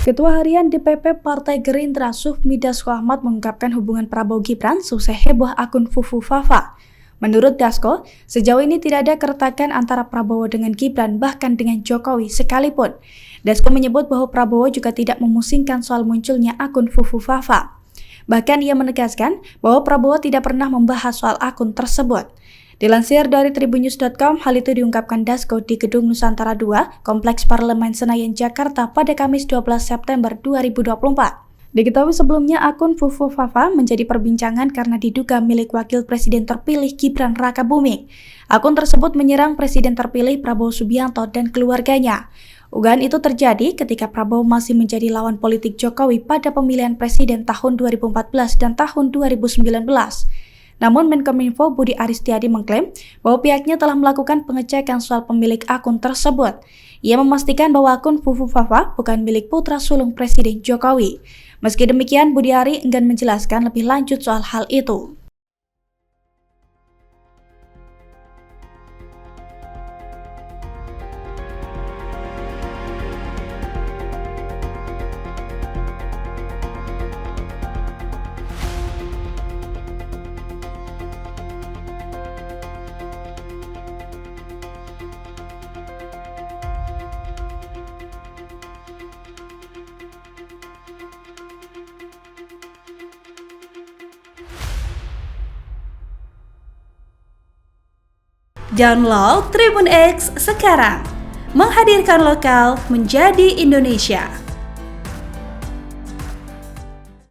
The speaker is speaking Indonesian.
Ketua Harian DPP Partai Gerindra Sufmi Dasko Ahmad mengungkapkan hubungan Prabowo Gibran seusai heboh akun Fufu Fafa. Menurut Dasko, sejauh ini tidak ada keretakan antara Prabowo dengan Gibran, bahkan dengan Jokowi sekalipun. Dasko menyebut bahwa Prabowo juga tidak memusingkan soal munculnya akun Fufu Fafa. Bahkan ia menegaskan bahwa Prabowo tidak pernah membahas soal akun tersebut. Dilansir dari tribunnews.com, hal itu diungkapkan Dasko di Gedung Nusantara II, Kompleks Parlemen Senayan, Jakarta pada Kamis 12 September 2024. Diketahui sebelumnya akun Fufu Fafa menjadi perbincangan karena diduga milik Wakil Presiden terpilih Gibran Rakabuming. Akun tersebut menyerang Presiden terpilih Prabowo Subianto dan keluarganya. Unggahan itu terjadi ketika Prabowo masih menjadi lawan politik Jokowi pada pemilihan presiden tahun 2014 dan tahun 2019. Namun Menkominfo Budi Aristiadi mengklaim bahwa pihaknya telah melakukan pengecekan soal pemilik akun tersebut. Ia memastikan bahwa akun Fufu Fafa bukan milik putra sulung Presiden Jokowi. Meski demikian, Budi Ari enggan menjelaskan lebih lanjut soal hal itu. Download Tribun X sekarang, menghadirkan lokal menjadi Indonesia.